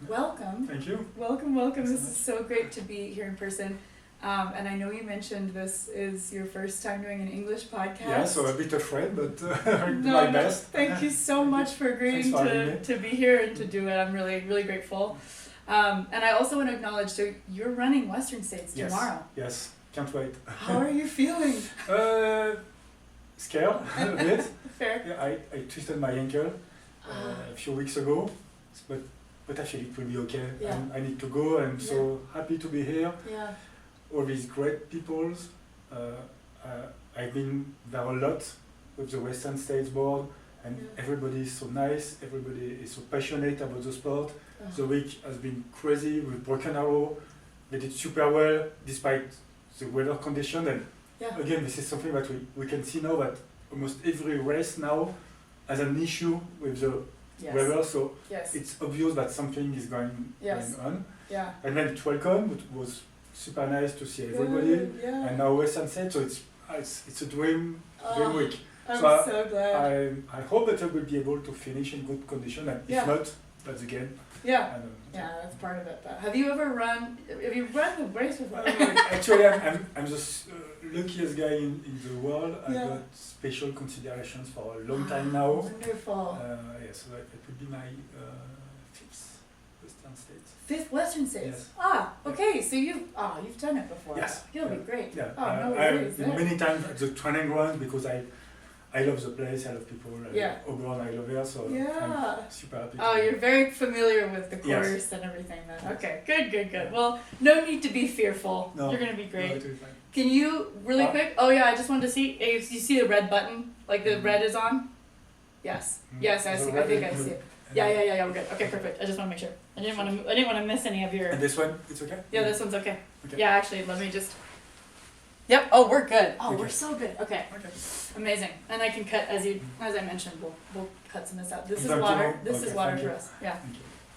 Welcome. Thank you. Welcome. This is so great to be here in person. And I know you mentioned this is your first time doing an English podcast. Yeah, so a bit afraid, but I'll do my best. Thank you so much for agreeing to be here and to do it. I'm really, really grateful. And I also want to acknowledge, so you're running Western States tomorrow. Yes, can't wait. How are you feeling? Scared a bit. Fair. Yeah, I twisted my ankle a few weeks ago, but I feel it will be okay. Yeah. I need to go. I'm so happy to be here. Yeah. All these great people. I've been there a lot with the Western States board, and everybody is so nice. Everybody is so passionate about the sport. The week has been crazy with Broken Arrow. They did super well despite the weather condition. And again, this is something that we can see now that almost every race now has an issue with the weather. So it's obvious that something is going on. Yeah. And then it's welcome. It was super nice to see everybody. Yeah. And now Western States, so it's a dream week. I'm so glad. I hope that I will be able to finish in good condition, and if not, that's again. Yeah, that's part of it. But have you run the race before? Actually, I'm the luckiest guy in the world. I got special considerations for a long time now. Wonderful. So it would be my fifth Western States. Fifth Western States? Yes. Okay, so you've done it before. Yes. You'll be great. Yeah. No worries. I've been many times at the training ground because I love the place, I love people, Auburn, I love her, so I'm super happy. You're very familiar with the course and everything then. Yes. Okay, good. Well, no need to be fearful. No. You're going to be great. No, it will be fine. Can you, really quick, I just wanted to see, you see the red button, like the red is on? Yes. Yes, I see. I think I see it. Yeah, we're good. Okay, perfect. I just want to make sure. I didn't want to miss any of your... And this one, it's okay? Yeah, this one's okay. Yeah, actually, let me just... Yep. Oh, we're good. Oh, we're so good. Okay. Amazing. And I can cut as I mentioned. We'll cut some of this out. This is water. This is water for us. Yeah.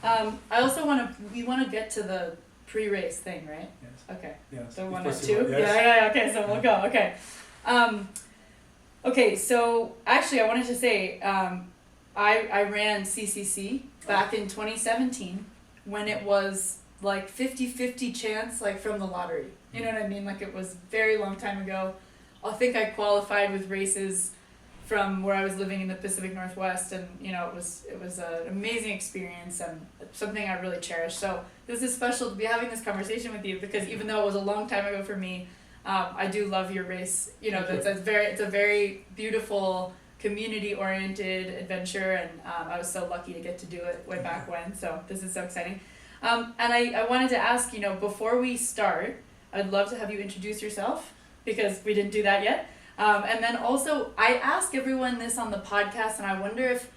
I also we want to get to the pre-race thing, right? Yes. Okay. Yes. So 1 or possible, 2. yes. Yeah. Okay. So we'll go. Okay. Okay. So actually, I wanted to say I ran CCC back in 2017 when it was like 50-50 chance, like from the lottery. You know what I mean? Like it was very long time ago. I think I qualified with races from where I was living in the Pacific Northwest, and it was an amazing experience and something I really cherish. So this is special to be having this conversation with you because even though it was a long time ago for me, I do love your race. It's a very beautiful, community-oriented adventure, and I was so lucky to get to do it way back when. So this is so exciting. And I wanted to ask, before we start, I'd love to have you introduce yourself because we didn't do that yet. And then also, I ask everyone this on the podcast, and I wonder if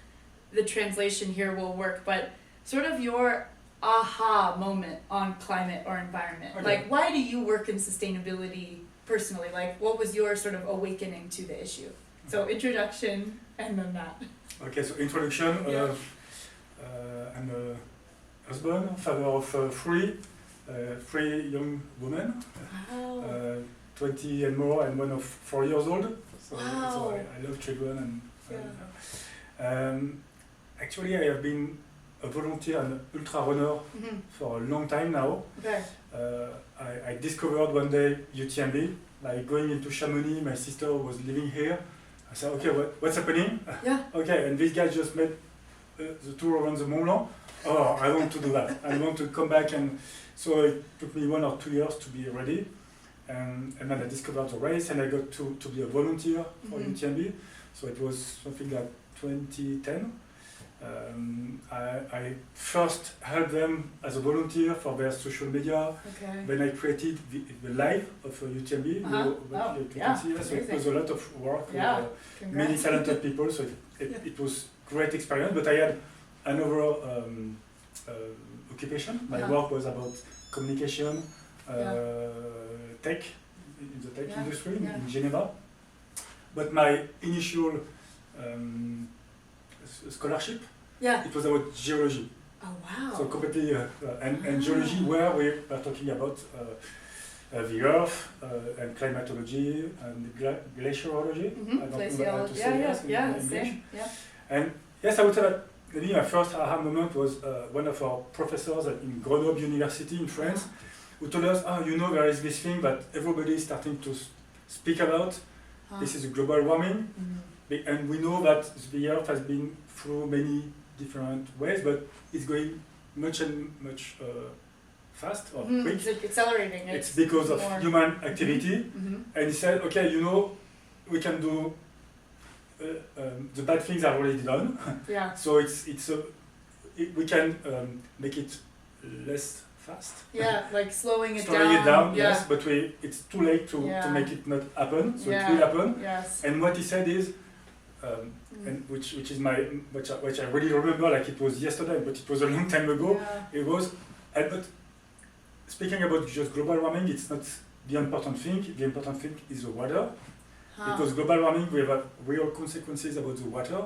the translation here will work, but sort of your aha moment on climate or environment. Okay. Like, why do you work in sustainability personally? Like, what was your sort of awakening to the issue? So introduction and then that. Okay, so introduction. I'm a husband, father of three young women, 20 and more, and one of 4 years old. So I love children. Actually, I have been a volunteer and ultra runner for a long time now. Okay. I discovered one day UTMB, like going into Chamonix. My sister was living here. I said, okay, what's happening? Yeah. Okay, and this guy just made the tour around the Mont Blanc. Oh, I want to do that. I want to come back, and so it took me 1 or 2 years to be ready. And then I discovered the race, and I got to be a volunteer for UTMB. So it was something like 2010. I first helped them as a volunteer for their social media. Okay. Then I created the live of UTMB. You can see. So it was a lot of work with many talented people. So it was great experience. But I had another occupation. My work was about communication, tech, in the tech industry in Geneva. But my initial scholarship, it was about geology. Oh wow! So completely, and geology, where we are talking about the earth and climatology and glaciology. Glaciology, in English. And yes, I would say that maybe my first aha moment was one of our professors in Grenoble University in France, who told us, there is this thing that everybody is starting to speak about. This is global warming, and we know that the Earth has been through many different ways, but it's going much fast or quick. It's accelerating. It's because of human activity. And he said, okay, we can do the bad things are already done. Yeah. So we can make it less fast. Yeah, like slowing it down. Yeah. Yes, but it's too late to make it not happen. So it will happen. Yes. And what he said is, and which is which I really remember like it was yesterday, but it was a long time ago. Yeah. It was, but speaking about just global warming, it's not the important thing. The important thing is the water. Because global warming will have real consequences about the water,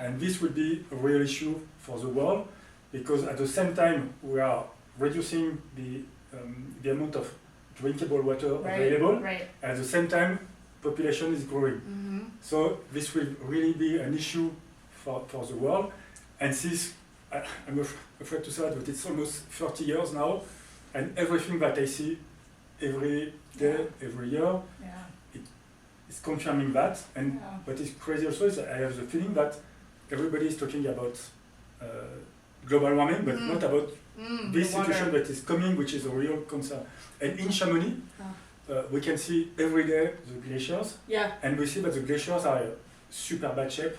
and this will be a real issue for the world, because at the same time we are reducing the amount of drinkable water available. Right. At the same time, population is growing. So this will really be an issue for the world. And since I'm afraid to say that, but it's almost 30 years now, and everything that I see every day, every year. It's confirming that, and what is crazy also is I have the feeling that everybody is talking about global warming, but not about this situation that is coming, which is a real concern. And in Chamonix, we can see every day the glaciers, and we see that the glaciers are in super bad shape,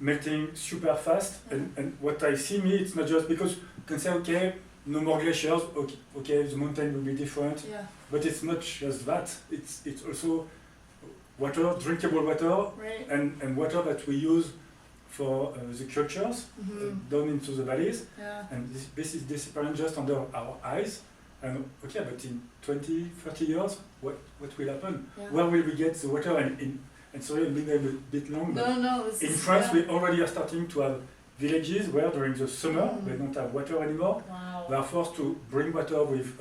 melting super fast. And what I see it's not just because you can say, okay, no more glaciers, okay, the mountain will be different, but it's not just that. It's also water, drinkable water, and water that we use for the cultures down into the valleys. And this is disappearing just under our eyes. And okay, but in 20, 30 years, what will happen? Where will we get the water? And sorry, I'm being a bit long, but in France we already are starting to have villages where during the summer they don't have water anymore. They are forced to bring water with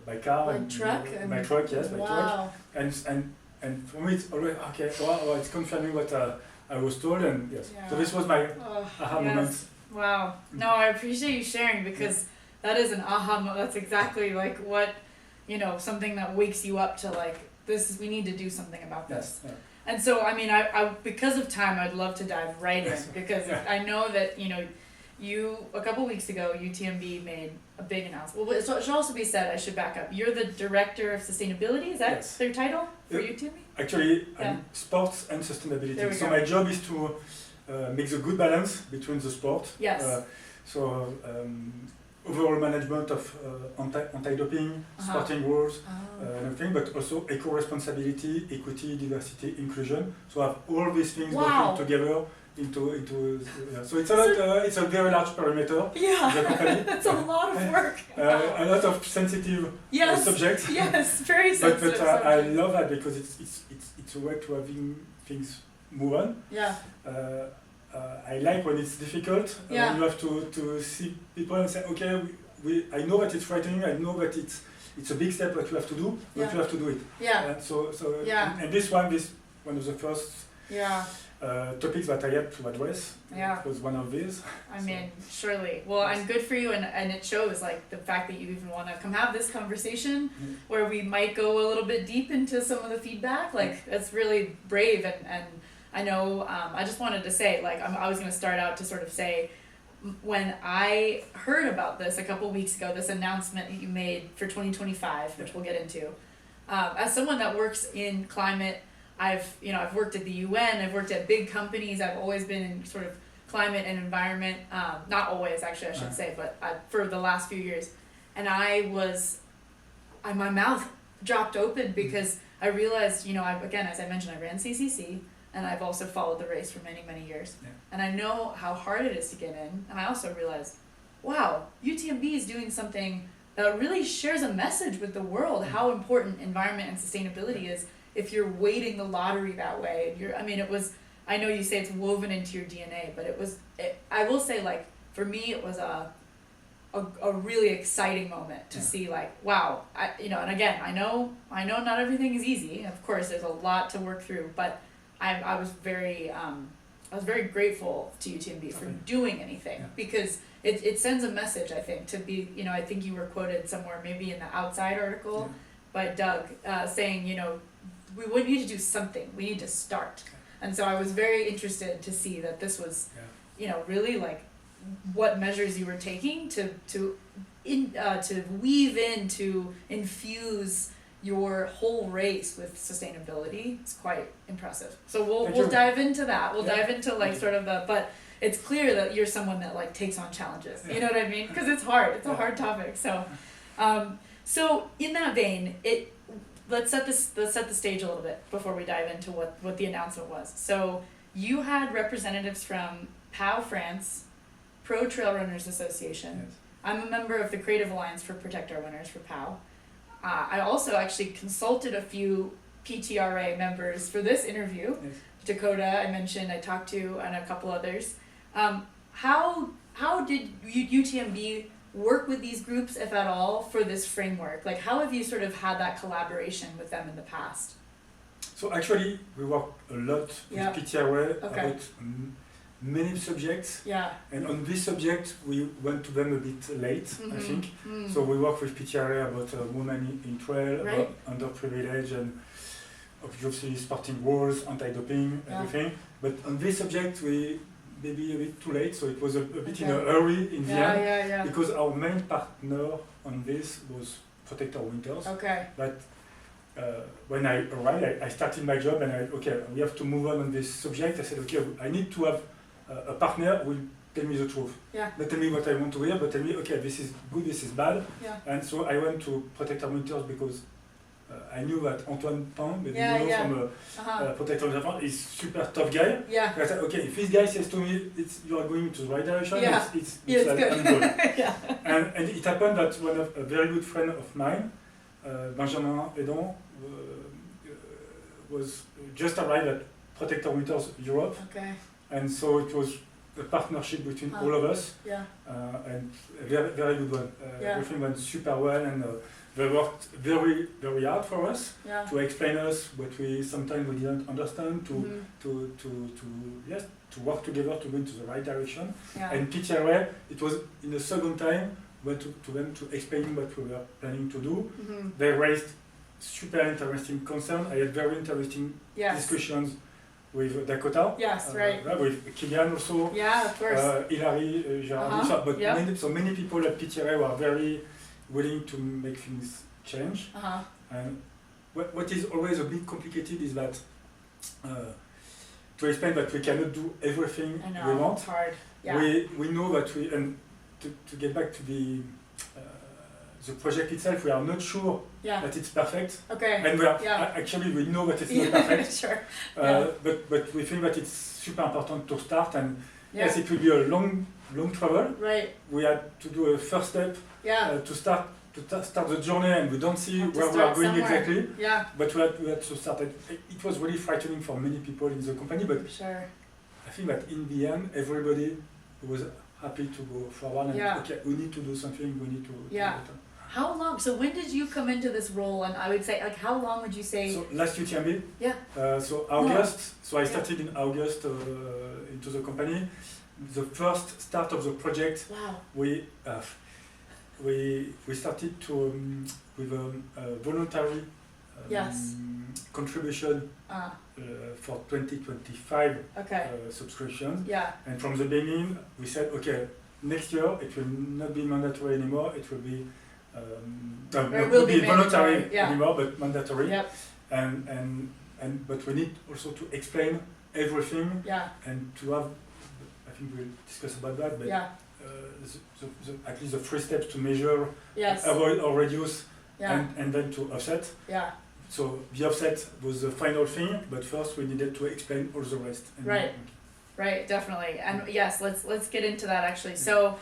by car, by truck. And for me it's always okay. Wow, it's confirming what I was told, and so this was my aha moment. Wow. No, I appreciate you sharing, because that is an aha moment. That's exactly like what, something that wakes you up to like, we need to do something about this. And so, I mean, I because of time, I'd love to dive right in, because I know that, you, a couple weeks ago, UTMB made a big announcement. Well, it should also be said, I should back up. You're the Director of Sustainability, is that their title for UTMB? Actually, I'm sports and sustainability. So my job is to make the good balance between the sport. Overall management of anti-doping, sporting rules, and everything, but also eco-responsibility, equity, diversity, inclusion. So I have all these things working together into so it's a lot. It's a very large perimeter. The company. That's a lot of work. A lot of sensitive subjects. Yes, very sensitive. But I love that, because it's a way to having things move on. I like when it's difficult, when you have to see people and say, okay, I know that it's frightening, I know that it's a big step that you have to do, but you have to do it. And this one of the first topics that I had to address. It was one of these. I mean, surely. Well, and good for you, and it shows, like, the fact that you even want to come have this conversation where we might go a little bit deep into some of the feedback. Like, that's really brave, and I know, I just wanted to say, like, I was going to start out to sort of say, when I heard about this a couple weeks ago, this announcement that you made for 2025, which we'll get into, as someone that works in climate, I've worked at the UN, I've worked at big companies, I've always been in sort of climate and environment, not always actually I should say, but for the last few years, and my mouth dropped open, because I realized, again, as I mentioned, I ran CCC, and I've also followed the race for many, many years, and I know how hard it is to get in, and I also realized, wow, UTMB is doing something that really shares a message with the world, how important environment and sustainability is, if you're weighting the lottery that way. I know you say it's woven into your DNA, but I will say, like, for me, it was a really exciting moment to see, like, wow, and again, I know not everything is easy. Of course, there's a lot to work through, but I was very I was very grateful to UTMB for doing anything because it sends a message, I think, to be, you know, I think you were quoted somewhere, maybe in the Outside article by Doug, saying, you know, we need to do something. We need to start. And so I was very interested to see that this was, you know, really like what measures you were taking to weave in, to infuse your whole race with sustainability. It's quite impressive. So we'll dive into that. We'll dive into like sort of the, but it's clear that you're someone that like takes on challenges. You know what I mean? Because it's hard. It's a hard topic. So, so in that vein, let's set the stage a little bit before we dive into what the announcement was. So you had representatives from POW France, Pro Trail Runners Association. Yes. I'm a member of the Creative Alliance for Protect Our Winners for POW. I also actually consulted a few PTRA members for this interview. Yes. Dakota, I mentioned, I talked to, and a couple others. How did UTMB work with these groups, if at all, for this framework? Like, how have you sort of had that collaboration with them in the past? So actually, we work a lot with PTRA about many subjects. Yeah. And on this subject, we went to them a bit late, I think. So we work with PTRA about women in trail, about underprivileged, and obviously sporting rules, anti-doping, everything. But on this subject, we maybe a bit too late, so it was a bit in a hurry in the end. Because our main partner on this was Protect Our Winters. Okay. But when I arrived, I started my job and we have to move on this subject. I said, okay, I need to have a partner who will tell me the truth. Yeah. Not tell me what I want to hear, but tell me, okay, this is good, this is bad. Yeah. And so I went to Protect Our Winters because I knew that Antoine Pan, maybe you know from Protect Our Winters, is super tough guy. Yeah. I said, okay, if this guy says to me, you are going to the right direction, it's good. I'm good. And it happened that a very good friend of mine, Benjamin Edon, was just arrived at Protect Our Winters Europe. Okay. And so it was a partnership between all of us, and a very, very good one. Everything went super well, and they worked very, very hard for us to explain us what sometimes we didn't understand, to work together to go into the right direction. And PTRA, it was in the second time went to them to explain what we were planning to do. They raised super interesting concerns. I had very interesting discussions with Dakota. Yes, right. With Kilian also. Yeah, of course. Hilary, Gerardi. But many people at PTRA were very willing to make things change. And what is always a bit complicated is that to explain that we cannot do everything we want. It's hard. We know that and to get back to the project itself, we are not sure that it's perfect. Okay. And we are actually we know that it's not perfect. Sure. But we think that it's super important to start, and yes, it will be a long travel. Right. We had to do a first step to start the journey, and we don't see where we are going exactly. Yeah. But we had to start. It was really frightening for many people in the company, but I think that in the end, everybody was happy to go forward and okay, we need to do something. We need to do better. How long? So when did you come into this role? And I would say, like, how long would you say? So last UTMB. Yeah. So August. No. So I started in August into the company. The first start of the project. Wow. We started with a voluntary contribution for 2025 subscription. Yeah. And from the beginning, we said, okay, next year it will not be mandatory anymore. It will be it will be voluntary anymore, but mandatory. Yep. But we need also to explain everything and to have. I think we'll discuss about that. But at least the 3 steps to measure, avoid or reduce, and then to offset. Yeah. So the offset was the final thing, but first we needed to explain all the rest. Right, definitely. And yes, let's get into that actually. So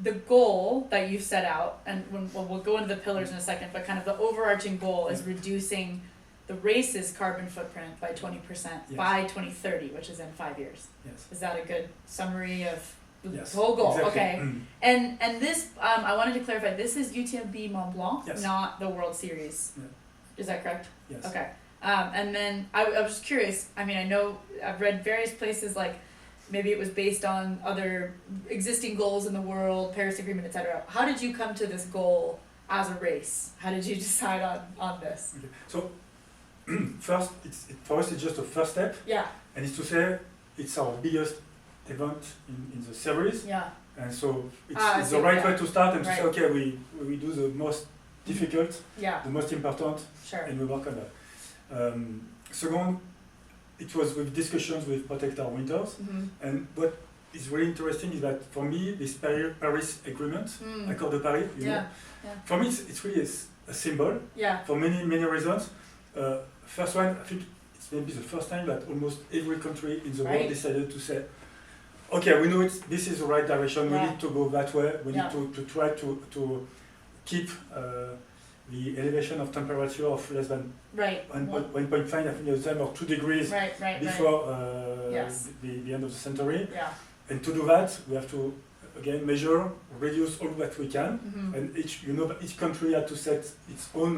the goal that you've set out, and we'll go into the pillars in a second, but kind of the overarching goal is reducing the race's carbon footprint by 20% by 2030, which is in 5 years. Yes. Is that a good summary of the whole goal? Exactly. Okay. And this, I wanted to clarify, this is UTMB Mont Blanc, not the World Series. Yeah. Is that correct? Yes. Okay. And then I was just curious. I mean, I know I've read various places like maybe it was based on other existing goals in the world, Paris Agreement, etc. How did you come to this goal as a race? How did you decide on this? Okay. So first, for us it's just a first step, Yeah, and it's to say it's our biggest event in the series, yeah, and so it's I the see, right yeah. way to start and to say, Right. okay, we do the most difficult, yeah, the most important, sure. and we work on that. Second, it was with discussions with Protect Our Winters, Mm-hmm. and what is really interesting is that for me, this Paris Agreement, Accord de Paris, you know, Yeah, yeah, for me it's really a symbol yeah, for many reasons. First one, I think it's maybe the first time that almost every country in the world Right. decided to say, okay, we know this is the right direction, we Yeah. need to go that way, we Yeah. need to try to keep the elevation of temperature of less than right, 1.5, I think at the time, or 2 degrees right, before Yes. the end of the century. yeah, And to do that, we have to, again, measure, reduce all that we can, mm-hmm. and each country had to set its own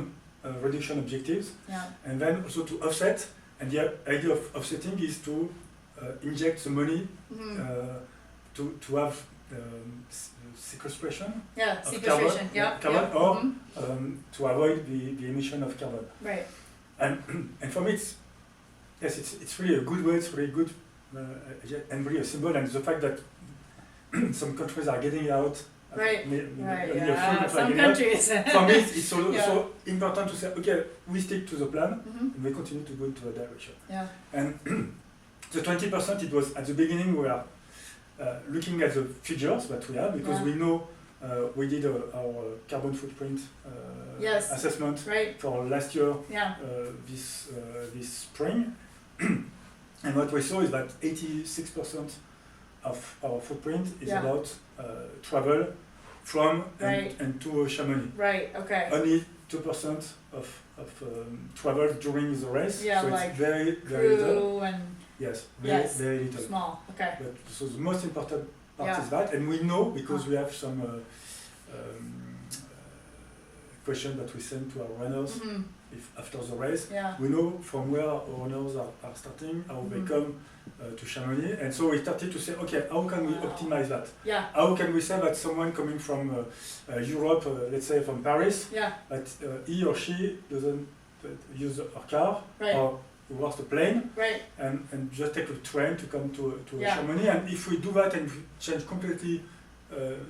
reduction objectives, yeah, and then also to offset. And the idea of offsetting is to inject the money mm-hmm. to have sequestration Yeah, of sequestration, yeah, carbon, yeah, or mhm. to avoid the emission of carbon. Right, And for me, it's really a good way. It's really good and really a symbol. And the fact that some countries are getting out. right, only right, a few yeah, countries are some getting out. countries. For me, it's also Yeah. so important to say, okay, we stick to the plan, Mhm. and we continue to go into a direction. Yeah, And the 20%, it was at the beginning, we are looking at the figures that we have, because Yeah. we know we did our carbon footprint Yes. assessment right, for last year, yeah, this spring. And what we saw is that 86% of our footprint is Yeah. about travel from Right. and to Chamonix. right, okay. Only 2% of travel during the race, Yeah, so like it's very little. Crew and Yes, Yes. very little. small, okay, But so the most important part Yeah. is that, and we know because Ah. we have some question that we send to our runners mm-hmm. after the race. yeah, We know from where our runners are starting, how Mhm. they come to Chamonix, and so we started to say, okay, how can we Wow. optimize that? yeah, How can we say that someone coming from Europe, let's say from Paris, yeah, that he or she doesn't use a car, right, or worse a plane, right, and just take a train to come to Yeah. Chamonix. And if we do that and we change completely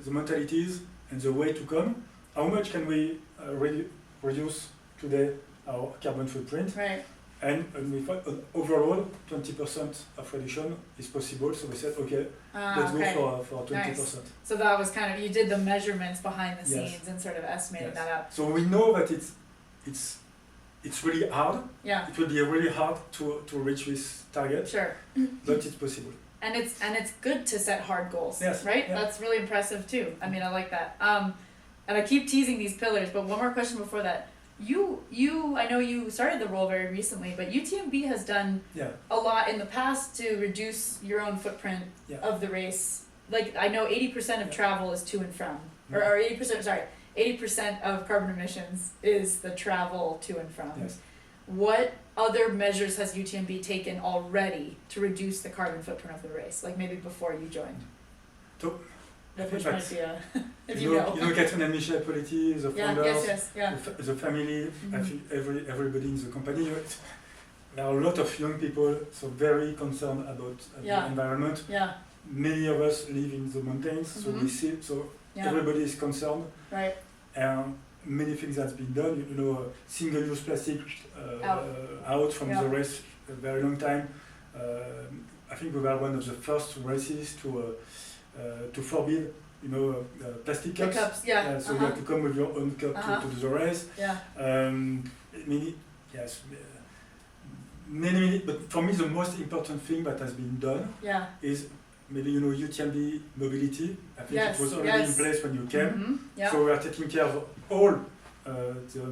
the mentalities and the way to come, how much can we reduce today our carbon footprint? right, And we thought overall 20% of reduction is possible. So we said, okay, let's okay. go for 20%. So that was kind of, you did the measurements behind the Yes. scenes and sort of estimated Yes. that out. So we know that it's really hard. Yeah, It will be really hard to reach this target, sure. but it's possible. And it's good to set hard goals, Yes, right? yeah. That's really impressive too. I mean, I like that. And I keep teasing these pillars, but one more question before that. I know you started the role very recently, but UTMB has done Yeah. a lot in the past to reduce your own footprint Yeah. of the race. Like I know 80% of Yeah. travel is to and from, or 80% of carbon emissions is the travel to and from. Yes. What other measures has UTMB taken already to reduce the carbon footprint of the race? Like maybe before you joined? So, Which but might be a, if you know Catherine and Michel Politi, the Yeah, founders, yes, yeah. the family, I Mhm. think everybody in the company. There are a lot of young people, so very concerned about Yeah. the environment. Yeah, Many of us live in the mountains, so we Mhm. see, so yeah, everybody is concerned. right, And many things has been done. You know, single-use plastic out from Yeah. the race a very long time. I think we were one of the first races to forbid, you know, plastic the cups. cups, yeah, So you have to come with your own cup to do the race. yeah, Yes, many, but for me the most important thing that has been done yeah, is maybe, you know, UTMB mobility. I think Yes, it was already yes. in place when you came. Mhm, yeah, So we are taking care of all the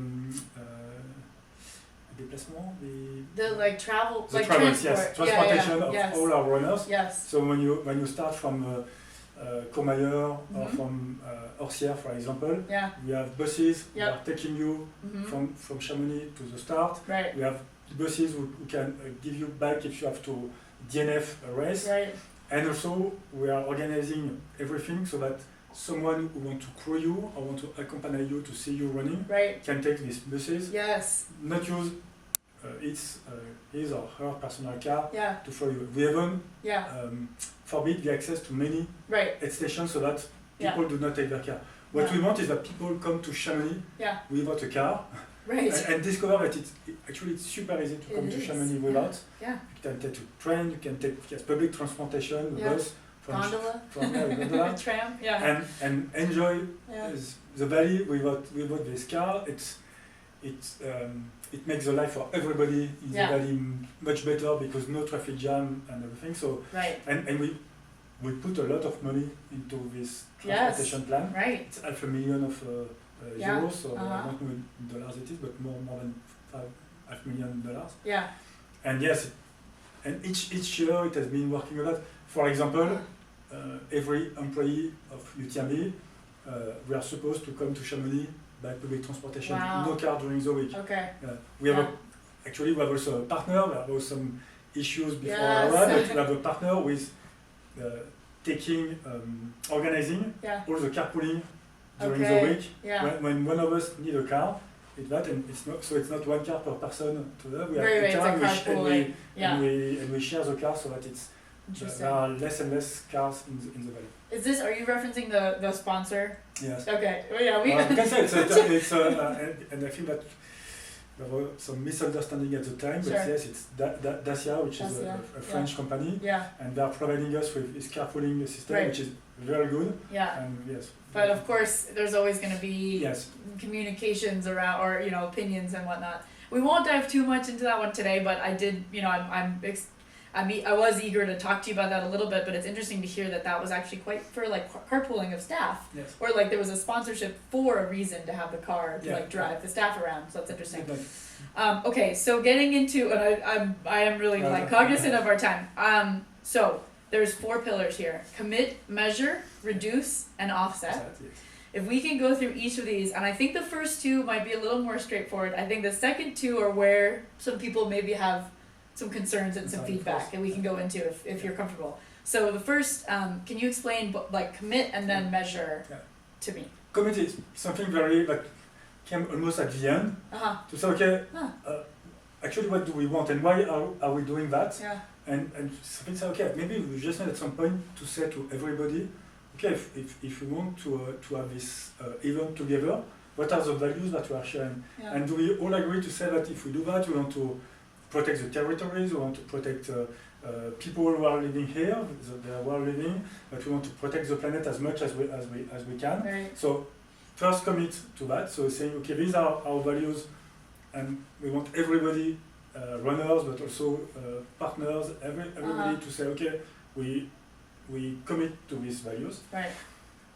déplacement, the like travel, the like travels, transport, yes, transportation yeah, of yes, all our runners. yes, So when you start from Courmayeur or Mhm. from Orsières, for example, yeah, we have buses that Yep. are taking you mhm, from Chamonix to the start. right, We have buses who can give you back if you have to DNF a race. Right. And also, we are organizing everything so that someone who want to crew you or want to accompany you to see you running Right. can take these buses, Yes. not use his or her personal car Yeah. to follow you. We even Yeah. forbid the access to many Right. aid stations so that Yeah. people do not take their car. What Yeah. we want is that people come to Chamonix Yeah. without a car Right. and discover that it's super easy to come It to is. Chamonix without. Yeah. You can take a train, you can take public transportation, Yeah. bus Gondola. gondola, Tram. Yeah. and enjoy Yeah. the valley without this car. It makes the life for everybody in Yeah. the valley much better because no traffic jam and everything. So Right. and we put a lot of money into this Yes. transportation plan. Right. It's $500,000 Yeah. euros, so I Uh-huh. don't know in dollars it is, but more than $500,000. Yeah. And yes, and each year it has been working a lot. For example, every employee of UTMB, we are supposed to come to Chamonix by public transportation, Wow. no car during the week. Okay. We have Yeah. we have also a partner. There was some issues before Yes. our but we have a partner with organizing Yeah. all the carpooling during Okay. the week. Yeah. When one of us need a car, it's that, and it's not one car per person to that. We have Right. a Right. It's car like and carpooling. Yeah. we share the car so that Interesting. there are less and less cars in the valley. Is this? Are you referencing the sponsor? Yes. Okay. Well, yeah. We. You can say and I think that there was some misunderstanding at the time, but Sure. yes, it's Dacia, which is Dacia, a French company, Yeah. and they are providing us with this carpooling system, Right. which is very good. Yeah. And yes. But of course, there's always going to be Yes. communications around, or opinions and whatnot. We won't dive too much into that one today, but I did, I was eager to talk to you about that a little bit. But it's interesting to hear that was actually quite for like carpooling of staff, Yes. or like there was a sponsorship for a reason to have the car to Yeah. like drive the staff around. So that's interesting. But Okay, so getting into, and I am really like cognizant of our time. So there's 4 pillars here: commit, measure, reduce, and offset. yes. If we can go through each of these, and I think the first 2 might be a little more straightforward. I think the second 2 are where some people maybe have some concerns and some feedback, and we can go into if you're comfortable. So the first, can you explain like commit and then measure to me? Commit is something very like came almost at the end to say, okay, actually, what do we want and why are we doing that? Yeah. And something say, okay, maybe we just need at some point to say to everybody, okay, if we want to have this event together, what are the values that we are sharing? Yeah. And do we all agree to say that if we do that, we want to protect the territories, we want to protect people who are living here, they are living, but we want to protect the planet as much as we can. Right. So first commit to that. So saying, okay, these are our values, and we want everybody, runners, but also partners, everybody to say, okay, we commit to these values. Right.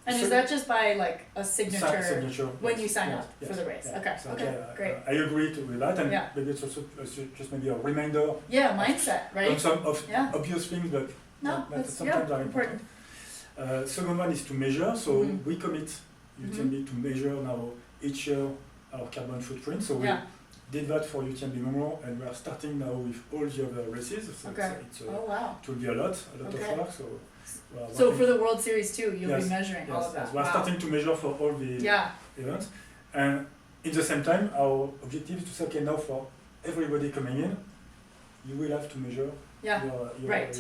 And is that just by like a signature when yes, you sign yes, up yes, for the race? yeah. Okay. So, Okay. Great. I agree with that, and Yeah. maybe it's also just maybe a reminder Yeah. Mindset. on Right. some Yeah. obvious things, but No. that That's sometimes are important. Second one is to measure. So Mhm. we commit UTMB to measure now each year our carbon footprint. So we Yeah. did that for UTMB Mont Blanc, and we are starting now with all the other races. So Okay. Oh wow. it will be a lot Okay. of work. So So for the World Series too, you'll be Yes, measuring all of that. yes. We are Wow. starting to measure for all the Yeah. events, and in the same time, our objective is to say, okay, now for everybody coming in, you will have to measure Yeah. Right.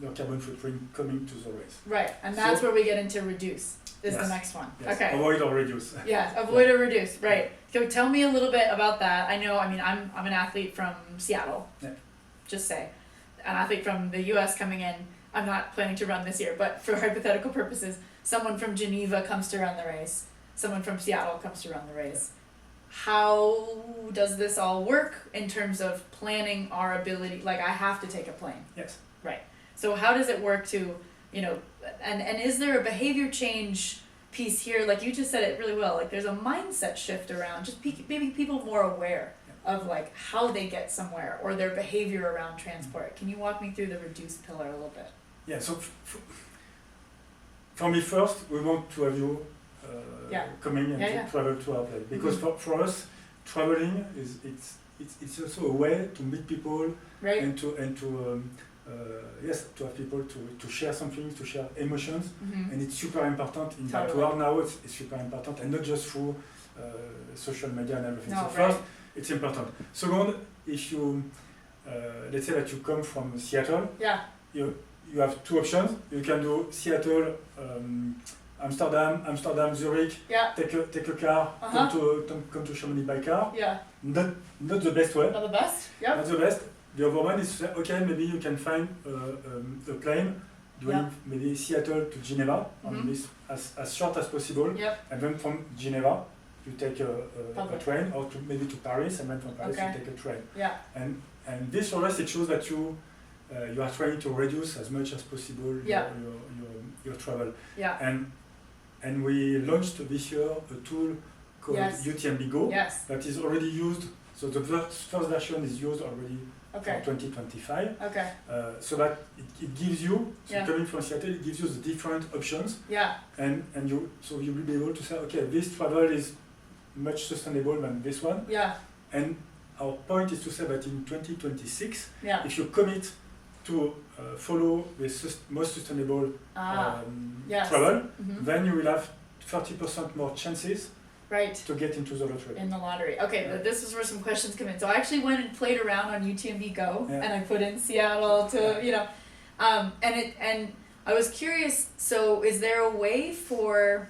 your carbon footprint coming to the race. Right. And that's So- where we get into reduce. Is the Yes. next one. Yes. Okay. Avoid or reduce. Yeah, avoid or reduce. Right. So tell me a little bit about that. I know. I mean, I'm an athlete from Seattle. Yeah. Just say, an athlete from the U.S. coming in. I'm not planning to run this year, but for hypothetical purposes, someone from Geneva comes to run the race. Someone from Seattle comes to run the race. How does this all work in terms of planning our ability? Like, I have to take a plane. Yes. Right. So how does it work to, and is there a behavior change piece here? Like you just said it really well. Like there's a mindset shift around just maybe people more aware of like how they get somewhere or their behavior around transport. Can you walk me through the reduce pillar a little bit? Yeah. So for me, first we want to have you coming and to travel to our place because for us traveling it's also a way to meet people Right. and to have people to share something, to share emotions, Mm-hmm. and it's super important in that Totally. world now. It's super important, and not just through social media and everything. No, So first, it's important. Second, if you let's say that you come from Seattle, Yeah. you have two options. You can do Seattle, Amsterdam, Zurich. Yeah. Take a car, come to Chamonix by car. Yeah. Not the best way. Not the best. Yep. Not the best. The other one is to say, okay, maybe you can find a plane doing maybe Seattle to Geneva on this as short as possible. Yep. And then from Geneva, you take a train, or maybe to Paris, and then from Paris you take a train. Yeah. And this for us, it shows that you are trying to reduce as much as possible your travel. Yeah. And we launched this year a tool called UTMB Go that is already used. So the first version is used already for 2025. Okay. So that it gives you, Yeah. coming from Seattle, it gives you the different options. Yeah. And you will be able to say, okay, this travel is much sustainable than this one. Yeah. And our point is to say that in 2026, Yeah. if you commit to follow the most sustainable travel, then you will have 30% more chances to get into the lottery. In the lottery. Okay, this is where some questions come in. So I actually went and played around on UTMB Go, and I put in Seattle to, and I was curious, so is there a way for,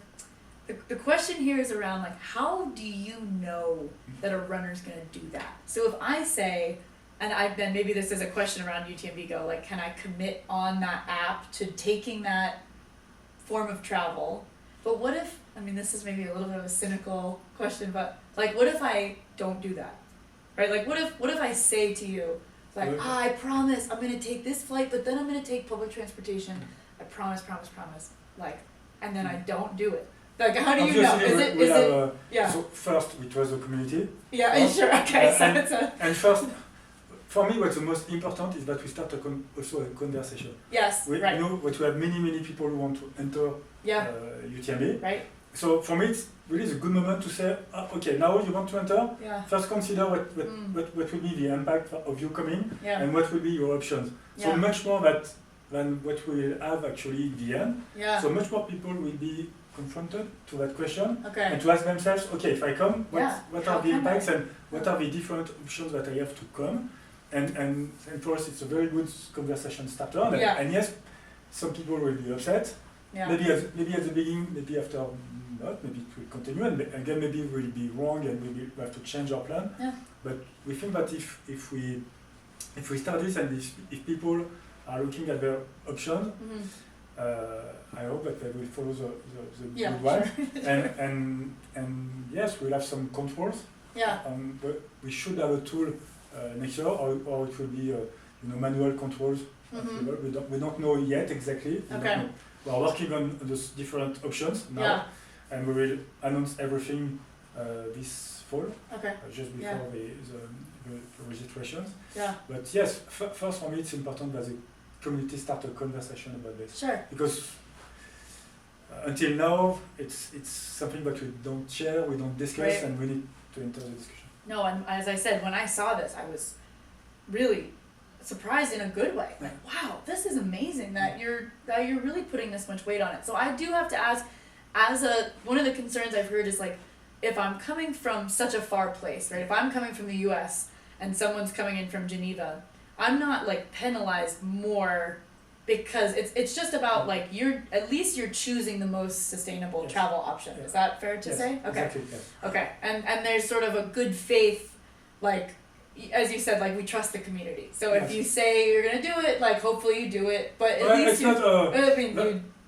the question here is around like, how do you know that a runner's gonna do that? So if I say, and maybe this is a question around UTMB Go, like can I commit on that app to taking that form of travel? But what if, this is maybe a little bit of a cynical question, but like what if I don't do that? Right? Like what if I say to you, like, I promise I'm gonna take this flight, but then I'm gonna take public transportation. I promise. Like, and then I don't do it. Like, how do you know? Is it? Yeah. So first, we trust the community. Yeah, sure. Okay, so it's a. And first, for me, what's the most important is that we start also a conversation. Yes. Right. You know, but we have many people who want to enter UTMB. Right. So for me, it's really a good moment to say, okay, now you want to enter. Yeah. First, consider what will be the impact of you coming, and what will be your options. So much more than what we will have actually in the end. Yeah. So much more people will be confronted to that question, and Okay. to ask themselves, okay, if I come, what are the impacts and what Yeah. are the different options that I have to come? And for us, it's a very good conversation starter. And yes, some people will be upset. Yeah. Maybe at the beginning, maybe after not, maybe it will continue, and again maybe we'll be wrong and maybe we have to change our plan. Yeah. But we think that if we start this, and if people are looking at their options, I hope that they will follow the good one. Sure. and yes, we'll have some controls. Yeah. But we should have a tool next year, or it will be manual controls. We don't know yet exactly. We are working on those different options now, and we will announce everything this fall, just before the registrations. Yeah. But yes, first for me it's important that the community start a conversation about this. Sure. Because until now, it's something that we don't share, we don't discuss, and we need to enter the discussion. No, and as I said, when I saw this, I was really surprised in a good way. Like, wow, this is amazing that you're really putting this much weight on it. So I do have to ask, one of the concerns I've heard is like, if I'm coming from such a far place, right? If I'm coming from the U.S. and someone's coming in from Geneva, I'm not like penalized more because it's just about like at least you're choosing the most sustainable travel option. Is that fair to say? Okay. Exactly, yes. Okay. And there's sort of a good faith, like as you said, like we trust the community. So if you say you're gonna do it, like hopefully you do it. But at least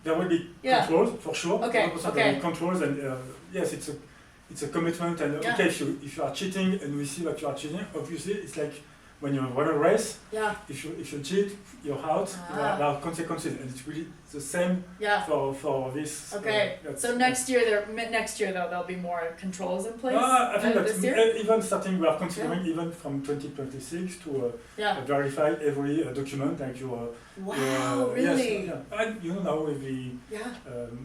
there will be controls for sure. Okay. 100% there will be controls, and yes, it's a commitment. And okay, if you are cheating and we see that you are cheating, obviously it's like when you run a race. Yeah. If you cheat, you're out. There are consequences, and it's really the same for this. Okay. So next year though there'll be more controls in place. I think that this year? Even starting, we are considering even from 2026 to verify every document, like your. Wow, really? Yes, and now with the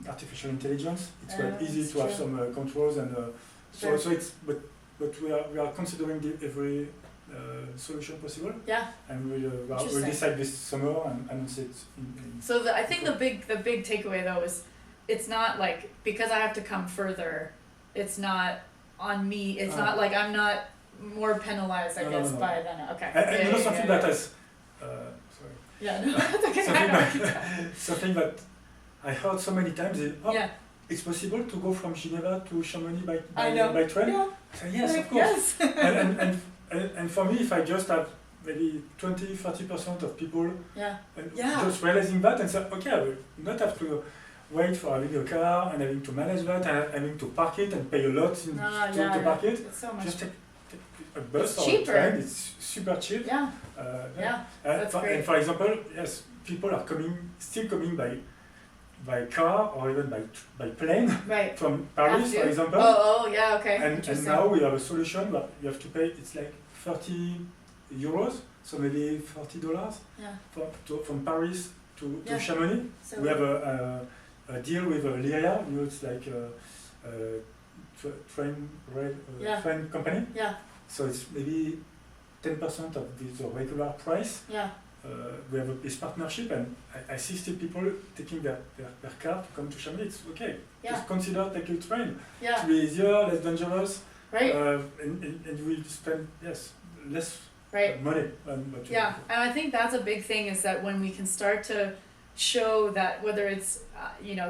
artificial intelligence, it's quite easy to have some controls, and so it's but we are considering every solution possible. Yeah. And we'll Interesting. decide this summer and announce it. So I think the big takeaway though is, it's not like because I have to come further, it's not on me. It's not like I'm not more penalized, I guess, No. by then. Okay. And you know something that has. Sorry. Yeah, no, that's okay. Something that I heard so many times is, Yeah. it's possible to go from Geneva to Chamonix by train? Yeah. I said, yes, Like, of course. Yes. And for me, if I just have maybe 20-30% of people Yeah. and Yeah. just realizing that and say, okay, I will not have to wait for having a car and having to manage that and having to park it and pay a lot to park it. It's so much. Just take a bus It's or cheaper. a train, it's super cheap. Yeah. That's great. And for example, yes, people are still coming by car or even by plane Right. from Paris, for example. Oh, yeah, okay. And now we have a solution where you have to pay, it's like 30 euros, so maybe $40 Yeah. from Paris to Yeah. Chamonix. So We have a deal with Lyria, it's like a train company. Yeah. So it's maybe 10% of the regular price. Yeah. We have this partnership, and I see still people taking their car to come to Chamonix. It's okay. Yeah. Just consider taking a train. Yeah. To be easier, less dangerous, Right. and we'll spend less Right. money. But Yeah, and I think that's a big thing, is that when we can start to show that whether it's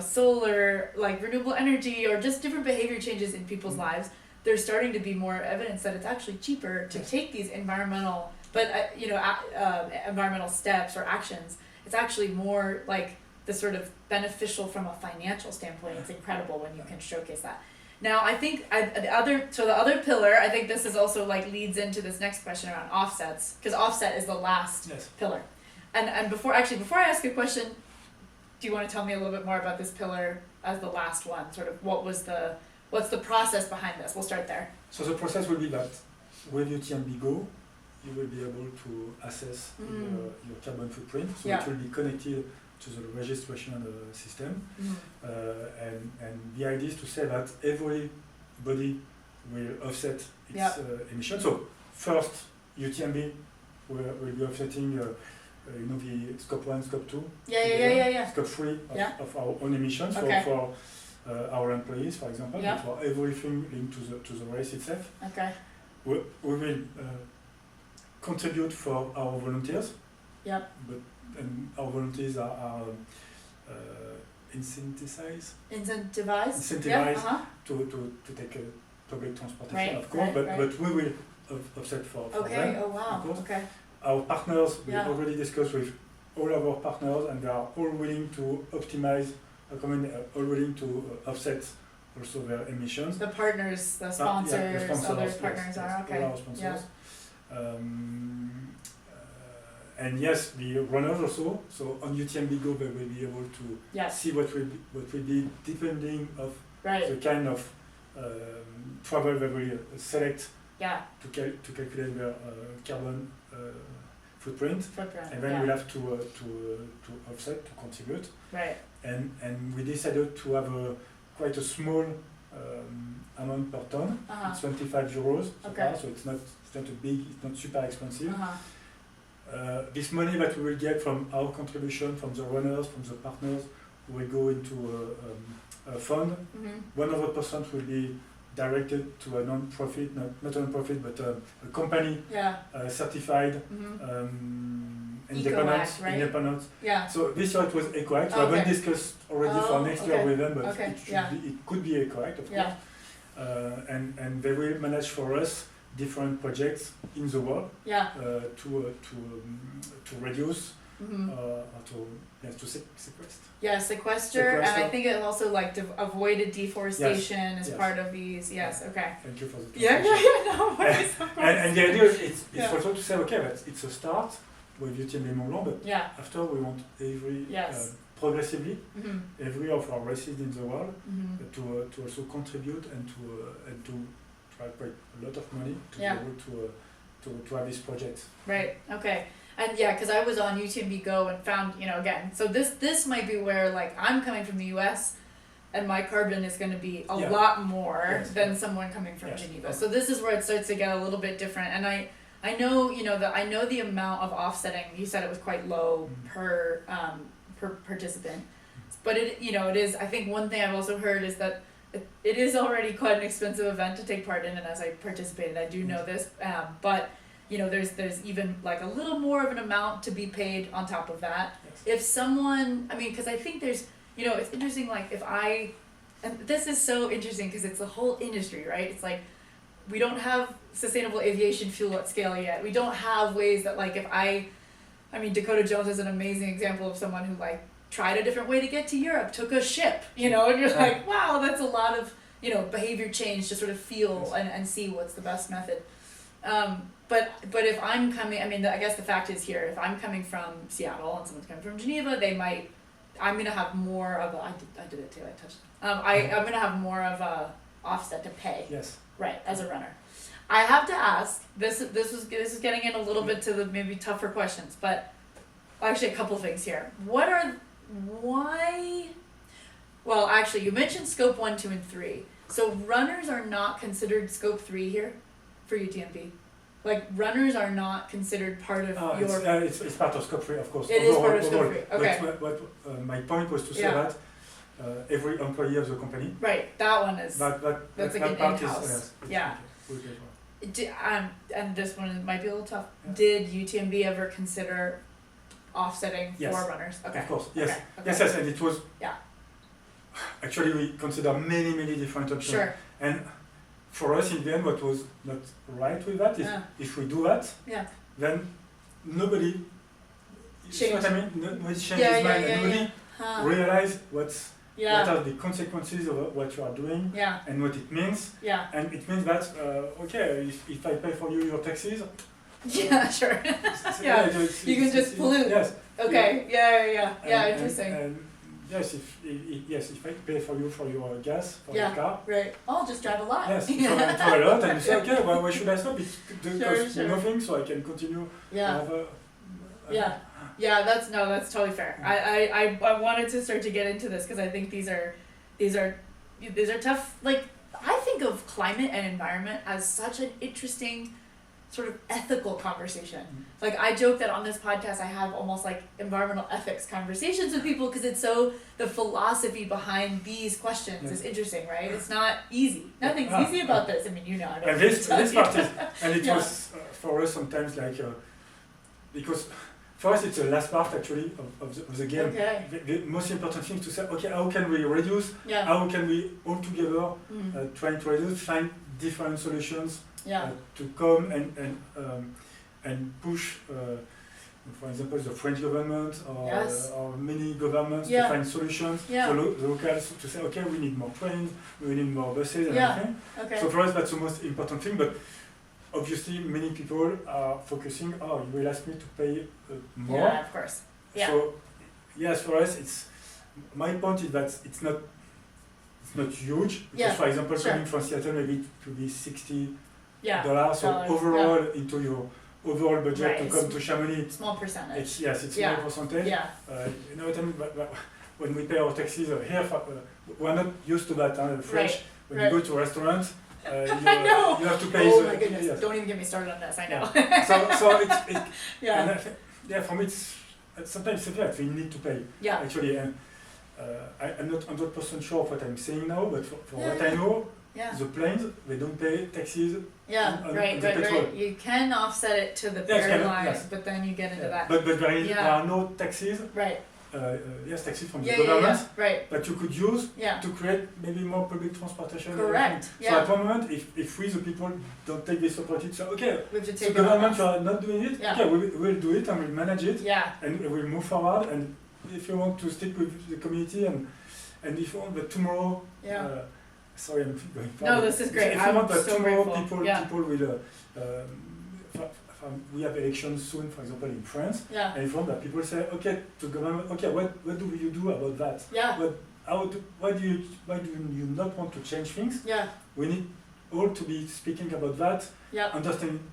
solar, like renewable energy, or just different behavior changes in people's lives, there's starting to be more evidence that it's actually cheaper to take these environmental environmental steps or actions. It's actually more like the sort of beneficial from a financial standpoint. It's incredible when you can showcase that. Now, I think the other pillar, I think this is also like leads into this next question around offsets, because offset is the last pillar. And before I ask you a question, do you want to tell me a little bit more about this pillar as the last one? Sort of what's the process behind this? We'll start there. So the process will be that with UTMB Go, you will be able to assess your carbon footprint. So it will be connected to the registration system. And the idea is to say that everybody will offset its emissions. So first, UTMB will be offsetting the scope 1, scope 2, scope 3 of our own emissions for our employees, for example, but for everything linked to the race itself. Okay. We will contribute for our volunteers. And our volunteers are incentivized to take public transportation, of course, but we will offset for them. Oh wow. Of course. Okay. Our partners, we already discussed with all of our partners, and they are all willing to optimize, all willing to offset also their emissions. The partners, the sponsors, other partners are okay. All our sponsors. And yes, the runners also. So on UTMB Go, they will be able to see what will be depending of the kind of travel they will select to calculate their carbon footprint. And then we'll have to offset, to contribute. Right. And we decided to have quite a small amount per ton. It's 25 euros so far, so it's not super expensive. This money that we will get from our contribution, from the runners, from the partners, will go into a fund. 100% will be directed to a non-profit, not a non-profit, but a company certified, independent. So this year it was EcoAct. So I haven't discussed already for next year with them, but it could be EcoAct, of course. And they will manage for us different projects in the world to reduce or to sequester. Sequester, and I think it also avoided deforestation as part of these. Okay. Thank you for the no worries. And the idea is it's also to say, okay, that it's a start with UTMB Mont Blanc, but after we want progressively every of our races in the world to also contribute and to try quite a lot of money to be able to have these projects. Right. Okay. And because I was on UTMB Go and found, again, so this might be where I'm coming from the US and my carbon is going to be a lot more than someone coming from Geneva. So this is where it starts to get a little bit different. And I I know, I know the amount of offsetting, you said it was quite low per participant. But it is, I think one thing I've also heard is that it is already quite an expensive event to take part in, and as I participated, I do know this, but there's even like a little more of an amount to be paid on top of that. Yes. If someone, because I think there's, it's interesting, like and this is so interesting because it's the whole industry, right? It's like, we don't have sustainable aviation fuel at scale yet. We don't have ways that like, Dakota Jones is an amazing example of someone who like tried a different way to get to Europe, took a ship, and you're like, wow, that's a lot of, behavior change to sort of feel and see what's the best method. But if I'm coming, I guess the fact is here, if I'm coming from Seattle and someone's coming from Geneva, I'm gonna have more of a, I did it too, I touched it. I'm gonna have more of a offset to pay. Yes. Right, as a runner. I have to ask, this is getting in a little bit to the maybe tougher questions, but actually a couple things here. Well, actually, you mentioned scope 1, 2, and 3. So runners are not considered scope 3 here for UTMB? Like, runners are not considered part of your... It's part of scope 3, of course. It is part of scope 3, okay. But my point was to say that every employee of the company... Right, that one is... That's like an Yes, in-house. Yeah. And this one might be a little tough. Yeah. Did UTMB ever consider offsetting for runners? Okay. Of course, yes. Okay. Yes, and it was... Yeah. Actually, we consider many different options. Sure. And for us, in the end, what was not right with that is if we do that, then nobody... Change. What I mean? Nobody changes mind, and nobody realize what are the consequences of what you are doing and what it means. Yeah. And it means that, if I pay for you your taxes... Yeah, sure. You can just pollute. Yes. Okay, yeah, interesting. And yes, if I pay for you for your gas, for your car. Right. I'll just drive a lot. Yes, for a lot, and you say, okay, well, why should I stop? It costs nothing, so I can continue. That's totally fair. I wanted to start to get into this because I think these are tough. Like, I think of climate and environment as such an interesting sort of ethical conversation. Like, I joke that on this podcast I have almost like environmental ethics conversations with people because it's so, the philosophy behind these questions is interesting, right? It's not easy. Nothing's easy about this. I mean, I don't and this part is, and it was for us sometimes like, because for us it's the last part actually of the game. Okay. The most important thing is to say, okay, how can we reduce? How can we all together try to reduce, find different solutions to come and push, for example, the French government or many governments to find solutions. The locals to say, okay, we need more trains, we need more buses and everything. Okay. So for us, that's the most important thing. But obviously, many people are focusing. Oh, you will ask me to pay more. Yeah, of course. Yeah. So yes, for us, it's my point is that it's not huge. Because for example, coming from Seattle, maybe it would be $60. So overall, into your overall budget to come to Chamonix, small percentage. It's small percentage. Yeah. You know what I mean? But when we pay our taxes here, we're not used to that. The French, when you go to a restaurant, you have to pay. Oh my goodness! Don't even get me started on this. I know. So it's for me it's sometimes it's that we need to pay. Yeah. Actually, and I'm not 100% sure of what I'm saying now, but for what I know. The planes, they don't pay taxes on the petrol. Right. You can offset it to the airlines, but then you get into that. But there are no taxes. Right. Taxes from the government. Right. But you could use to create maybe more public transportation. Correct. So at one moment, if we the people don't take this opportunity, so okay, we have to take the government are not doing it. Okay, we'll do it and we'll manage it. And we'll move forward. And if you want to stick with the community and if you want, but tomorrow. Sorry, I'm going forward. No, this is great. If you want that so tomorrow, grateful. people will. We have elections soon, for example, in France. And if you want that, people say, okay, to government, okay, what do you do about that? Why do you not want to change things? We need all to be speaking about that, understanding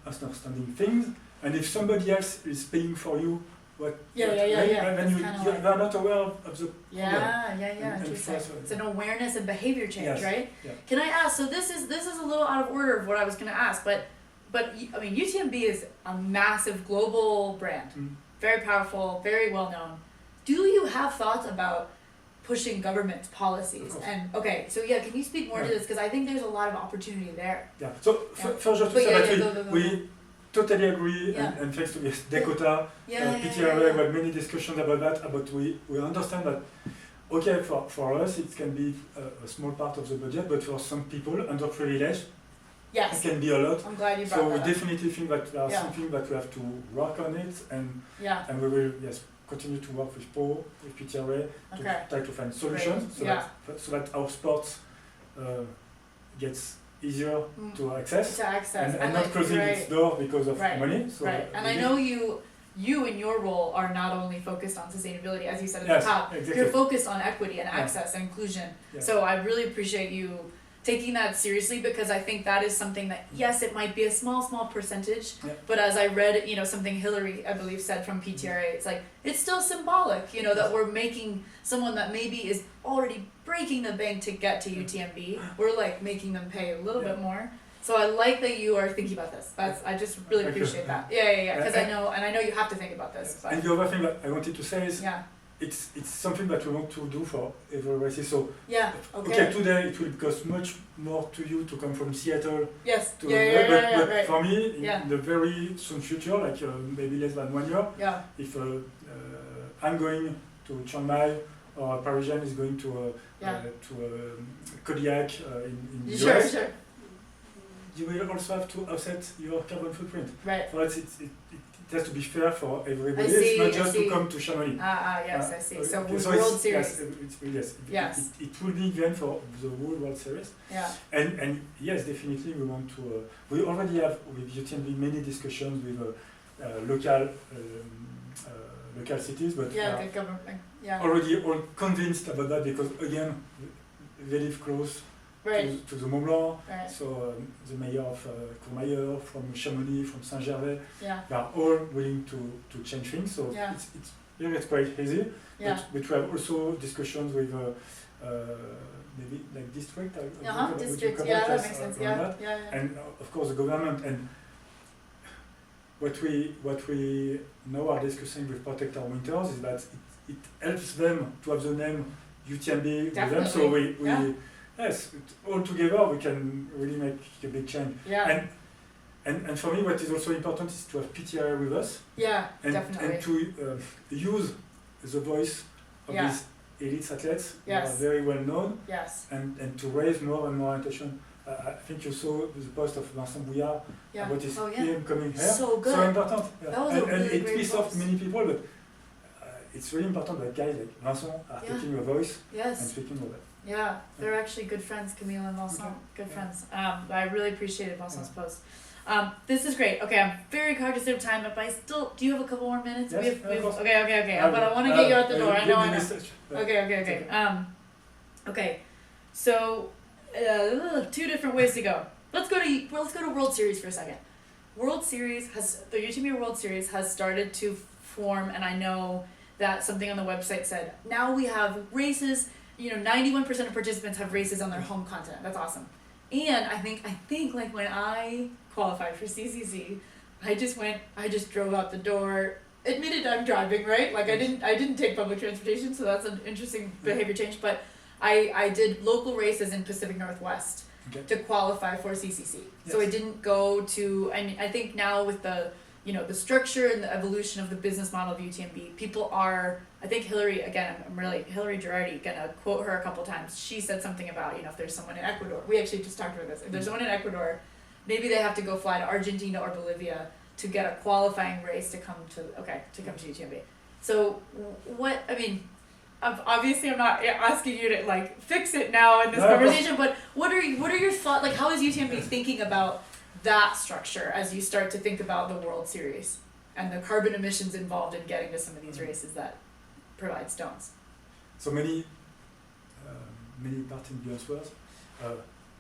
things, and if somebody else is paying for you. Then you are not aware of the Interesting. It's an awareness and behavior change, right? Can I ask? So this is a little out of order of what I was going to ask, but but I mean, UTMB is a massive global brand, very powerful, very well known. Do you have thoughts about pushing government policies? And okay, so yeah, can you speak more to this? Because I think there's a lot of opportunity there. Yeah. So first, just to say that we totally agree, and thanks to Dakota, PTRA, we had many discussions about that. But we understand that. Okay, for us it can be a small part of the budget, but for some people underprivileged, it can be a lot. I'm glad you brought so that we up. definitely think that there's something that we have to work on it, and we will continue to work with PO, with PTRA, to try to find solutions so that our sports gets easier to access, and not closing its door because of money. So and I know you in your role are not only focused on sustainability, as you said at the top, you're focused on equity and access and inclusion. So I really appreciate you taking that seriously, because I think that is something that, yes, it might be a small percentage, but as I read, something Hillary, I believe, said from PTRA, it's like, it's still symbolic, that we're making someone that maybe is already breaking the bank to get to UTMB, we're like making them pay a little bit more. So I like that you are thinking about this. I just really appreciate that. Because I know you have to think about this. But. And the other thing that I wanted to say is, it's something that we want to do for every race. So today it will cost much more to you to come from Seattle. Yes. But for me, in the very soon future, like maybe less than 1 year, if I'm going to Chiang Mai, or a Parisian is going to Kodiak in the US, you will also have to offset your carbon footprint. So it has to be fair for everybody. It's not just to come to Chamonix. I see. So World Series. It will be then for the whole World Series. And yes, definitely we want to. We already have with UTMB many discussions with local cities, but good government. Already all convinced about that, because again they live close to the Mont Blanc. So the mayor of Courmayeur, from Chamonix, from Saint-Gervais, they are all willing to change things. So it's quite easy. But we have also discussions with maybe like district. District. That makes sense. And of course the government. And what we now are discussing with Protect Our Winters is that it helps them to have the name UTMB with them. So we all together we can really make a big change. And for me, what is also important is to have PTRA with us. And to use the voice of these elite athletes who are very well known. And to raise more and more attention. I think you saw the post of Vincent Bouillard about his him coming here. So good. So important. That was a really it great pissed off many people, but it's really important that guys like Vincent are taking a voice and speaking with it. They're actually good friends, Camille and Vincent. Good friends. I really appreciated Vincent's post. This is great. Okay, I'm very cognizant of time, but do you have a couple more minutes? Yes, Okay. But I want to get you out the door. I know. Okay. Okay. So, 2 different ways to go. Let's go to World Series for a second. The UTMB World Series has started to form, and I know that something on the website said, now we have races, 91% of participants have races on their home continent. That's awesome. And I think like when I qualified for CCC, I just drove out the door. Admitted I'm driving, right? Like I didn't take public transportation, so that's an interesting behavior change, but I did local races in Pacific Northwest to qualify for CCC. So I didn't go to, I think now with the structure and the evolution of the business model of UTMB, people are, I think Hillary Girardi, gonna quote her a couple times. She said something about, if there's someone in Ecuador, we actually just talked about this. If there's someone in Ecuador, maybe they have to go fly to Argentina or Bolivia to get a qualifying race to come to UTMB. So obviously I'm not asking you to like fix it now in this conversation, but what are your thoughts? Like, how is UTMB thinking about that structure as you start to think about the World Series and the carbon emissions involved in getting to some of these races that provide stones? So many parts in the answers.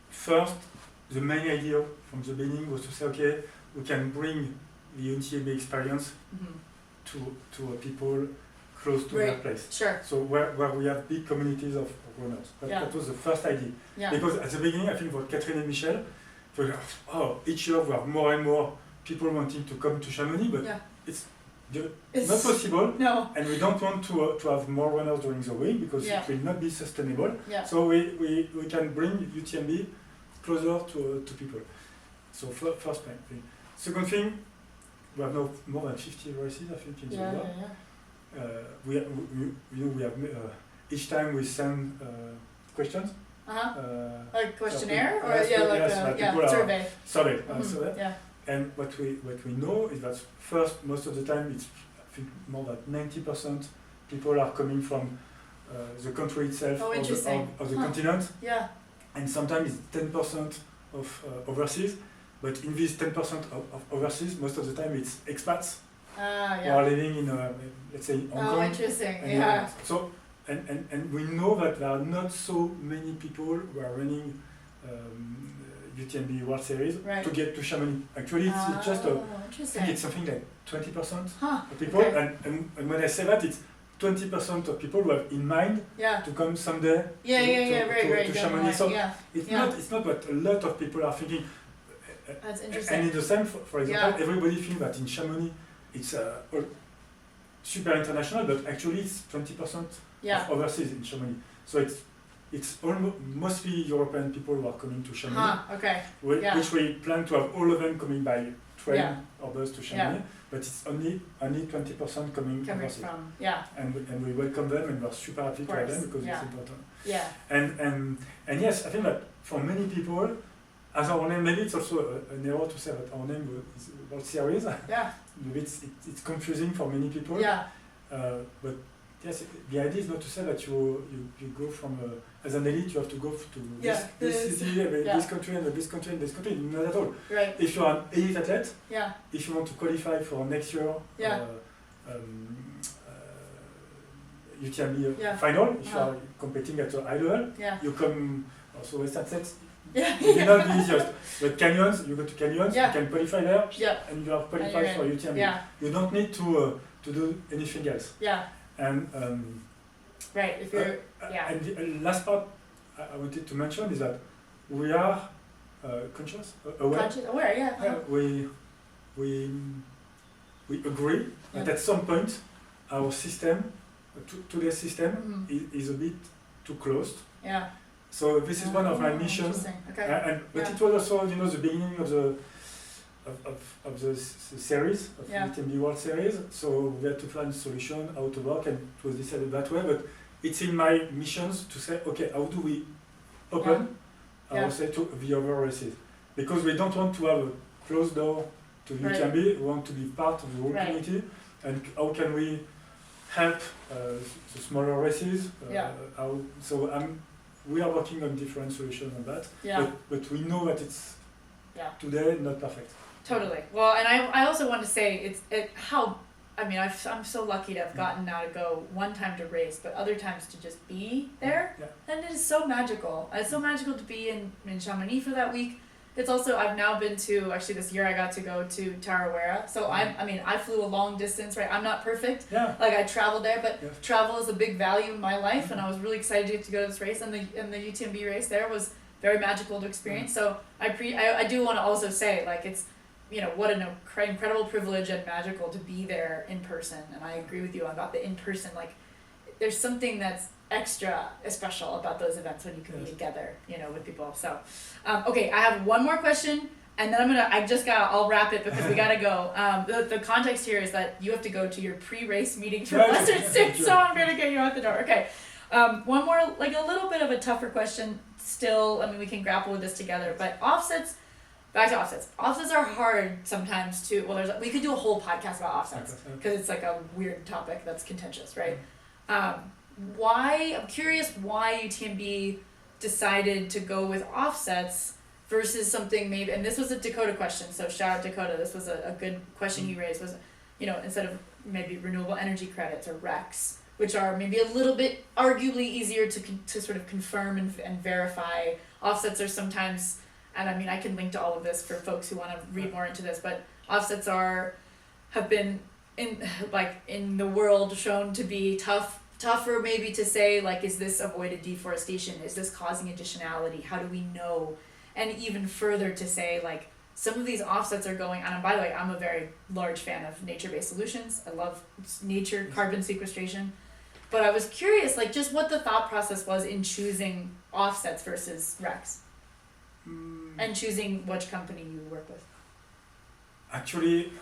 First, the main idea from the beginning was to say, okay, we can bring the UTMB experience to people close to their place. So where we have big communities of runners. That was the first idea. Because at the beginning, I think for Catherine and Michel, each year we have more and more people wanting to come to Chamonix, but Yeah. it's not possible. No. And we don't want to have more runners during the week because Yeah. it will not be sustainable. Yeah. So we can bring UTMB closer to people. So first thing. Second thing, we have now more than 50 races, I think, in the world. We have each time we send questions. Like questionnaire or survey. survey. Survey. Yeah. And what we know is that first, most of the time, it's I think more than 90% people are coming from the country itself of the continent, Yeah. and sometimes it's 10% of overseas. But in this 10% of overseas, most of the time it's expats who are living in, let's say, Hong Kong. Interesting. And, Yeah. So, and we know that there are not so many people who are running UTMB World Series to get to Chamonix. Actually, it's just I think it's something like 20% of people. Okay. And when I say that, it's 20% of people who have in mind to come someday to Chamonix. So it's not what a lot of people are thinking. That's interesting. And in the same, for example, everybody thinks that in Chamonix it's super international, but actually it's 20% of overseas in Chamonix. So it's almost mostly European people who are coming to Chamonix, which we plan to have all of them coming by train or bus to Chamonix, but it's only 20% coming overseas. From, and we welcome them and we're super happy to have them because it's important. Yeah. And yes, I think that for many people, as our name, maybe it's also an error to say that our name is World Series. Yeah. Maybe it's confusing for many people. Yeah. But yes, the idea is not to say that you go from as an elite you have to go to this city, this country, and this country, and this country. Not at all. Right. If you're an elite athlete, if you want to qualify for next year UTMB final, if you are competing at a high level, you come also Western States. It may not be easiest, but canyons, you go to canyons, you can qualify there, and you are qualified for UTMB. You don't need to do anything else. And if you're and the last part I wanted to mention is that we are aware. We agree that at some point our system, today's system, is a bit too closed. So this is one of my missions, but it was also the beginning of the series of UTMB World Series. So we had to find a solution how to work, and it was decided that way. But it's in my missions to say, okay, how do we open, I would say, to the other races? Because we don't want to have a closed door to UTMB. We want to be part of the whole community, and how can we help the smaller races? We are working on different solutions on that, but we know that it's today not perfect. Totally. Well, and I also want to say I'm so lucky to have gotten now to go one time to race, but other times to just be there. And it is so magical. It's so magical to be in Chamonix for that week. It's also, I've now been to, actually this year I got to go to Tarawera. So I flew a long distance, right? I'm not perfect. Like I traveled there, but travel is a big value in my life, and I was really excited to go to this race, and the UTMB race there was very magical to experience. So I do want to also say, like, it's, what an incredible privilege and magical to be there in person. And I agree with you about the in person. Like, there's something that's extra special about those events when you can be together, with people. So, okay, I have one more question, and then I'll wrap it because we gotta go. The context here is that you have to go to your pre-race meeting for Western States, so I'm gonna get you out the door. Okay, one more, like a little bit of a tougher question still. I mean, we can grapple with this together, but offsets. Back to offsets. Offsets are hard sometimes to, we could do a whole podcast about offsets because it's like a weird topic that's contentious, right? I'm curious why UTMB decided to go with offsets versus something maybe, and this was a Dakota question, so shout out Dakota, this was a good question he raised, was, instead of maybe renewable energy credits or RECs, which are maybe a little bit arguably easier to sort of confirm and verify. Offsets are sometimes, and I mean, I can link to all of this for folks who want to read more into this, but offsets have been in the world shown to be tougher maybe to say, like, is this avoided deforestation? Is this causing additionality? How do we know? and even further to say like some of these offsets are going on. And by the way, I'm a very large fan of nature-based solutions. I love nature, carbon sequestration. But I was curious, like just what the thought process was in choosing offsets versus RECs, and choosing which company you work with. Actually,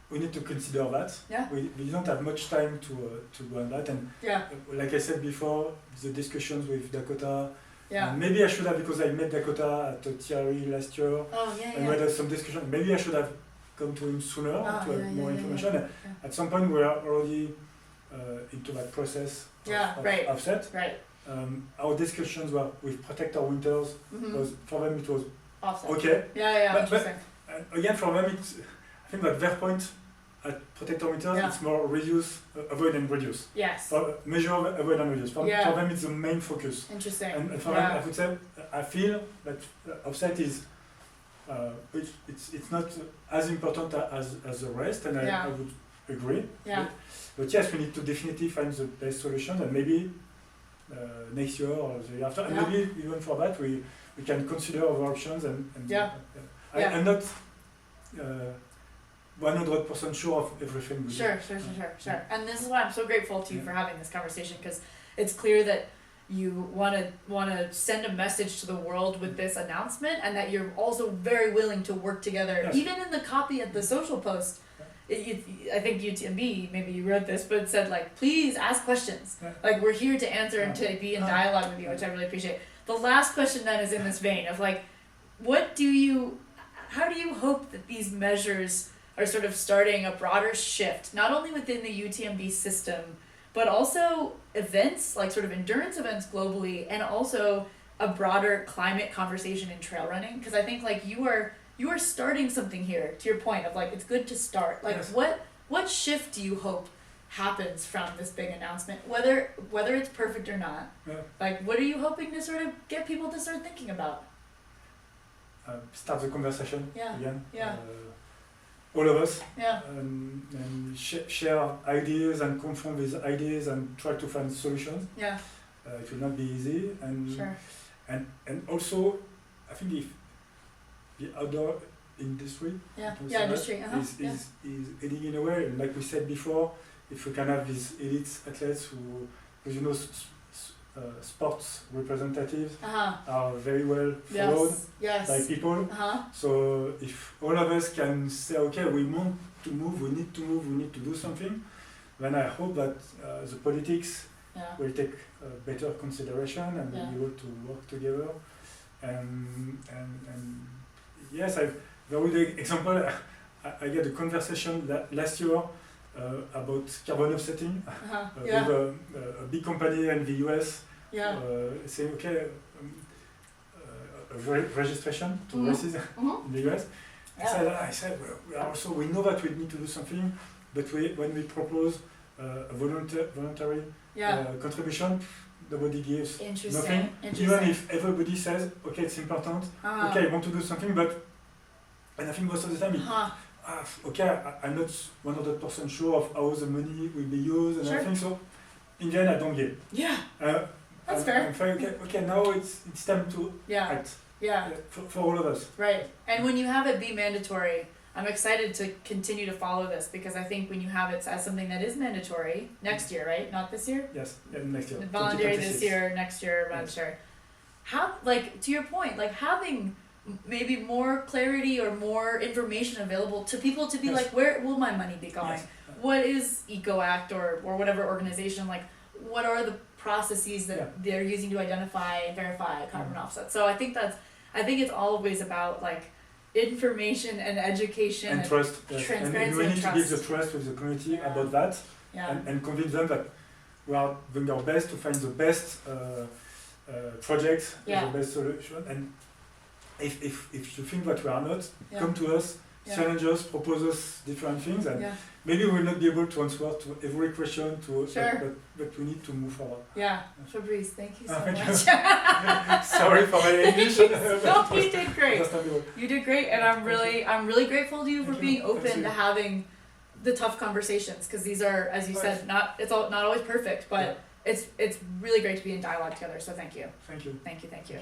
we need to consider that. Yeah. We don't have much time to go on that, and Yeah. like I said before, the discussions with Dakota. Yeah. Maybe I should have, because I met Dakota at a TRE last year, Oh yeah. and we had some discussion. Maybe I should have come to him sooner to have more information. Yeah. At some point, we are already into that process of right. offset. Right. Our discussions were with Protect Our Winters. Was, for them, it was Offset. okay. Yeah. But- Interesting. Again, for them, it's, I think that their point at Protect Our Winters, Yeah. it's more reduce, avoid and reduce. Yes. Measure, avoid and reduce. For them, it's the main focus. Interesting. And for them, I would say, I feel that offset is, it's not as important as the rest, and I would agree. Yeah. But yes, we need to definitely find the best solution, and maybe next year or the year after, and maybe even for that, we can consider our options. And I'm not 100% sure of everything we do. Sure. And this is why I'm so grateful to you for having this conversation, because it's clear that you want to send a message to the world with this announcement, and that you're also very willing to work together. Yes. Even in the copy of the social post, I think UTMB, maybe you wrote this, but it said like, please ask questions. Yeah. Like we're here to answer and to be in dialogue with you, which I really appreciate. The last question then is in this vein of like, how do you hope that these measures are sort of starting a broader shift, not only within the UTMB system, but also events, like sort of endurance events globally, and also a broader climate conversation in trail running? Because I think like you are starting something here, to your point of like, it's good to start. Like Yes. what shift do you hope happens from this big announcement, whether it's perfect or not? Yeah. Like what are you hoping to sort of get people to start thinking about? Start the conversation again. Yeah. All of us. Yeah. And share ideas and confront these ideas and try to find solutions. Yeah. It will not be easy. And Sure. and also, I think if the outdoor industry Industry. is heading in a way, and like we said before, if we can have these elite athletes who, because sports representatives are very well followed by people. So if all of us can say, okay, we want to move, we need to do something, then I hope that the politics will take better consideration and be able to work together. And yes, the good example, I get a conversation last year about carbon offsetting with a big company in the US saying, okay, registration to races in the US. I said, well, we know that we need to do something, but when we propose a voluntary contribution, nobody gives nothing. Even if everybody says, okay, it's important, okay, I want to do something, and I think most of the time, okay, I'm not 100% sure of how the money will be used and everything, so in the end, I don't give. That's fair. I'm fine, okay, now it's time to act. For all of us. Right. And when you have it be mandatory, I'm excited to continue to follow this, because I think when you have it as something that is mandatory next year, right? Not this year? Yes, next year. Voluntary this year, next year, mandatory. How, like, to your point, like having maybe more clarity or more information available to people to be like, where will my money be going? What is EcoAct or whatever organization, like, what are the processes that they're using to identify and verify carbon offsets? So I think it's always about like information and education and trust, transparency and we need trust. to build the trust with the community about that, and convince them that we are doing our best to find the best projects, the best solution. And if you think that we are not, come to us, challenge us, propose us different things, and maybe we will not be able to answer to every question, but we need to move forward. Fabrice, thank you so thank much. Sorry for my English. No, you did great. You did great, and I'm really grateful to you for being open to having the tough conversations, because these are, as you said, not always perfect, but it's really great to be in dialogue together. So thank you. Thank you. Thank you.